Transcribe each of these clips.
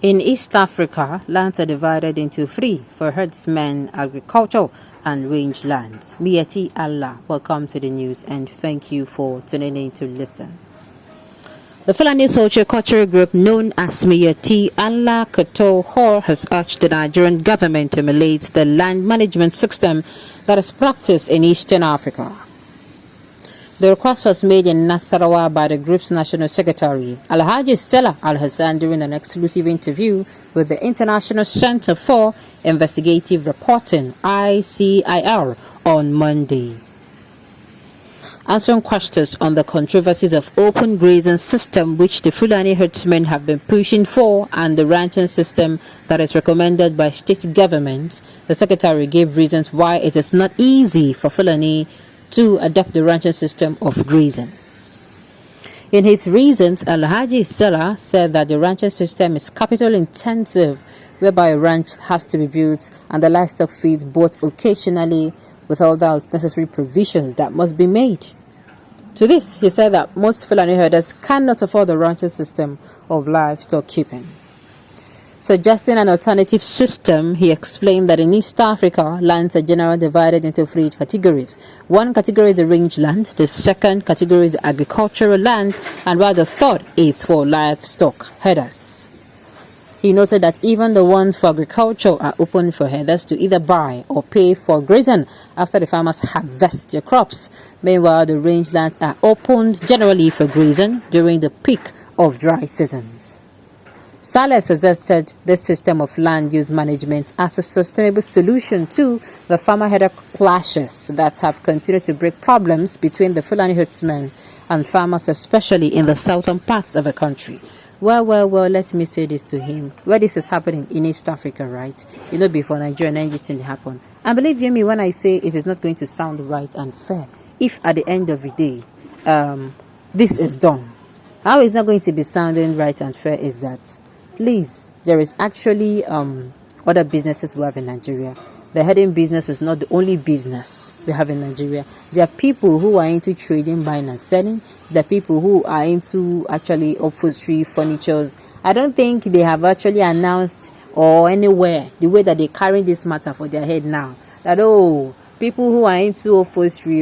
In East Africa, lands are divided into three for herdsmen, agriculture, and range lands. Miyetti Allah, welcome to the news and thank you for tuning in to listen. The Fulani socio-cultural group known as Miyetti Allah Kato Hor has urged the Nigerian government to emulate the land management system that is practiced in Eastern Africa. The request was made in Nasarawa by the group's national secretary, Alhaji Stella Al-Hassan, during an exclusive interview with the International Center for Investigative Reporting, ICIR, on Monday. Answering questions on the controversies of open grazing system which the Fulani herdsmen have been pushing for and the ranching system that is recommended by state governments, the secretary gave reasons why it is not easy for Fulani to adopt the ranching system of grazing. In his reasons, Alhaji Sala said that the ranching system is capital intensive, whereby a ranch has to be built and the livestock feeds bought occasionally with all those necessary provisions that must be made. To this, he said that most Fulani herders cannot afford the ranching system of livestock keeping. Suggesting an alternative system, he explained that in East Africa, lands are generally divided into three categories. One category is the range land, the second category is the agricultural land, and while the third is for livestock herders. He noted that even the ones for agriculture are open for herders to either buy or pay for grazing after the farmers harvest their crops. Meanwhile, the range lands are opened generally for grazing during the peak of dry seasons. Saleh suggested this system of land use management as a sustainable solution to the farmer-herder clashes that have continued to break problems between the Fulani herdsmen and farmers, especially in the southern parts of the country. Well, let me say this to him. Where this is happening in East Africa, right? You know, before Nigeria, anything happen. And believe you me when I say it is not going to sound right and fair if at the end of the day, this is done. How it's not going to be sounding right and fair is that, please, there is actually other businesses we have in Nigeria. The herding business is not the only business we have in Nigeria. There are people who are into trading, buying and selling. There are people who are into actually upholstery, furnitures. I don't think they have actually announced or anywhere the way that they carry this matter for their head now. That, people who are into upholstery,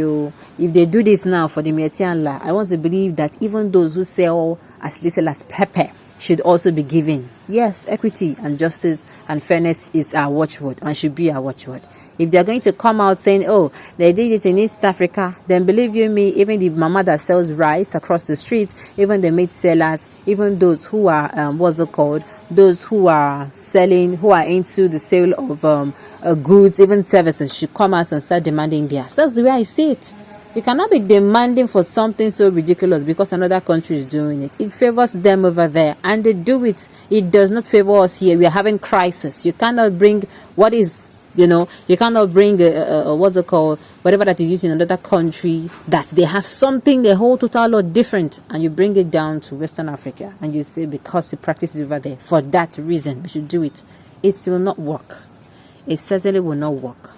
if they do this now for the Miyetti Allah, I want to believe that even those who sell as little as pepper should also be given. Yes, equity and justice and fairness is our watchword and should be our watchword. If they are going to come out saying, they did it in East Africa, then believe you me, even the mama that sells rice across the street, even the meat sellers, even those who are, those who are selling, who are into the sale of goods, even services, should come out and start demanding theirs. That's the way I see it. You cannot be demanding for something so ridiculous because another country is doing it. It favors them over there and they do it. It does not favor us here. We are having crisis. You cannot bring you cannot bring whatever that is used in another country that they have something the whole total lot different, and you bring it down to Western Africa and you say because the practice is over there, for that reason we should do it. It will not work. It certainly will not work.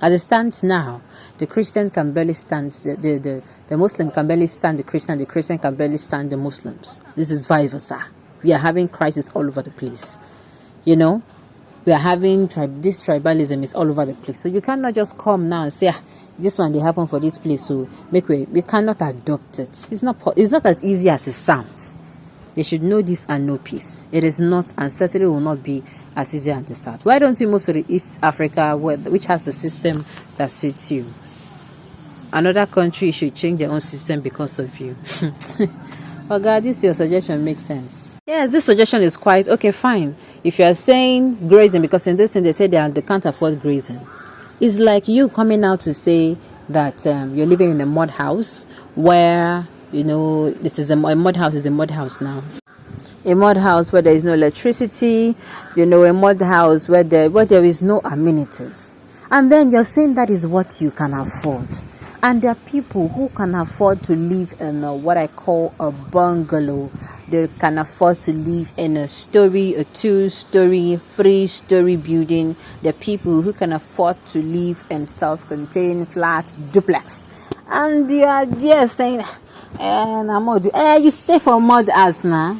As it stands now, the Christian can barely stand, the Muslim can barely stand the Christian can barely stand the Muslims. This is vice versa. We are having crisis all over the place. We are having this tribalism is all over the place. So you cannot just come now and say, this one, they happen for this place, so we cannot adopt it. It's not as easy as it sounds. They should know this and know peace. It is not, and certainly will not be as easy as the South. Why don't you move to the East Africa, which has the system that suits you? Another country should change their own system because of you. Oh God, your suggestion makes sense. Yes, this suggestion is quite okay, fine. If you are saying grazing, because in this thing they say they can't afford grazing. It's like you coming out to say that you're living in a mud house where, this is a mud house is a mud house now. A mud house where there is no electricity, a mud house where there is no amenities. And then you're saying that is what you can afford. And there are people who can afford to live in what I call a bungalow. They can afford to live in a 2-story, 3-story building. There are people who can afford to live in self-contained flat duplex. And you are there saying, you stay for mud house now.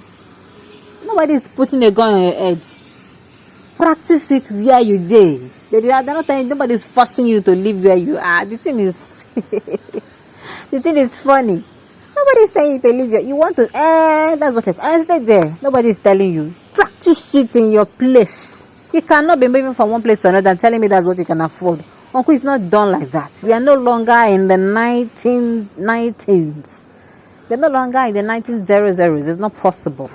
Nobody is putting a gun on your head. Practice it where you dey. They're not telling you, nobody is forcing you to live where you are. The thing is the thing is funny. Nobody is telling you to live where you want to. That's what I stay there. Nobody is telling you. Practice it in your place. You cannot be moving from one place to another and telling me that's what you can afford. Uncle, it's not done like that. We are no longer in the 1990s. We're no longer in the 1900s. It's not possible.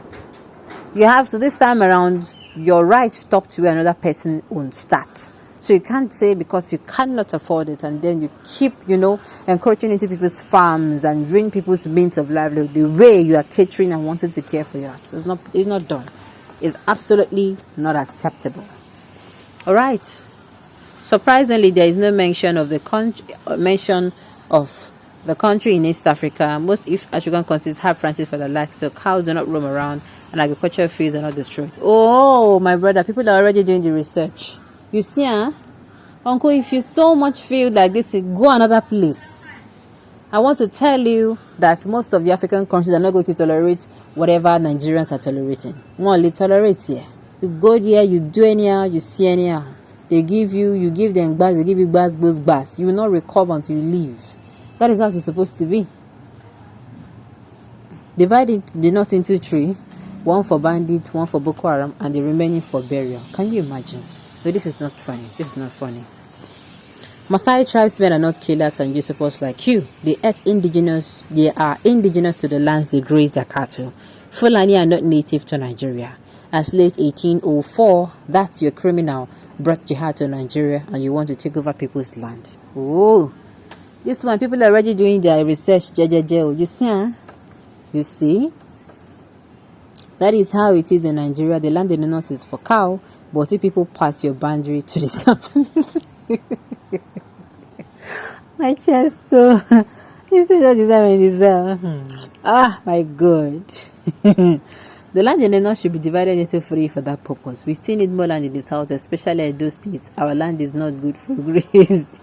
You have to, this time around, your right stop to where another person won't start. So you can't say because you cannot afford it and then you keep, encroaching into people's farms and ruin people's means of livelihood the way you are catering and wanting to care for yours. It's not done. It's absolutely not acceptable. All right. Surprisingly, there is no mention of the country in East Africa. Most East African countries have branches for the like, so cows do not roam around and agricultural fields are not destroyed. Oh, my brother, people are already doing the research. You see, Uncle, if you so much feel like this, go another place. I want to tell you that most of the African countries are not going to tolerate whatever Nigerians are tolerating. Only tolerate here. You go there, you do anyhow, you see anyhow. They give you, you give them bars, they give you bars. You will not recover until you leave. That is how it's supposed to be. Divide the north into three. One for bandits, one for Boko Haram, and the remaining for burial. Can you imagine? No, this is not funny. This is not funny. Maasai tribesmen are not killers and usurpers like you. They are indigenous to the lands they graze their cattle. Fulani are not native to Nigeria. As late 1804, that's your criminal brought jihad to Nigeria and you want to take over people's land. Oh, this one, people are already doing their research. You see, You see? That is how it is in Nigeria. The land in the north is for cow, but see people pass your boundary to the south. My chest, though. You see that is having this. My God. The land in the north should be divided into three for that purpose. We still need more land in the south, especially in those states. Our land is not good for graze.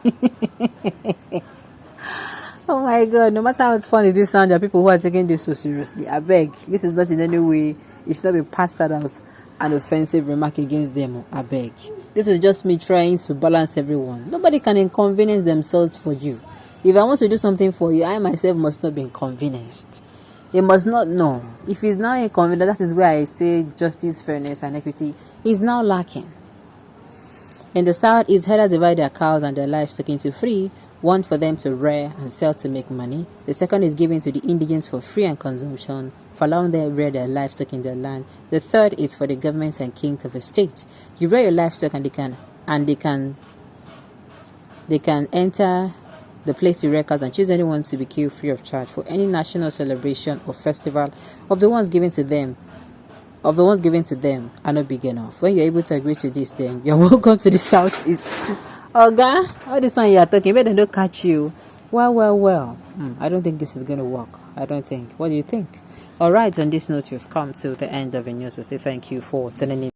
Oh my God, no matter how funny this sounds, there are people who are taking this so seriously. I beg, this is not in any way, it should not be passed out as an offensive remark against them. I beg. This is just me trying to balance everyone. Nobody can inconvenience themselves for you. If I want to do something for you, I myself must not be inconvenienced. They must not know. If it's now inconvenient, that is where I say justice, fairness, and equity is now lacking. In the south, is herders divide their cows and their livestock into three. One for them to rear and sell to make money. The second is given to the indigents for free and consumption, for allowing them to rear their livestock in their land. The third is for the governments and kings of a state. You rear your livestock and they can enter the place you rear cows and choose anyone to be killed free of charge for any national celebration or festival of the ones given to them. Are not big enough. When you're able to agree to this, then you're welcome to the southeast. Oga, all this one you are talking about, they don't catch you. Well. I don't think this is going to work. I don't think. What do you think? All right, on this note, we've come to the end of the news. We say thank you for tuning in.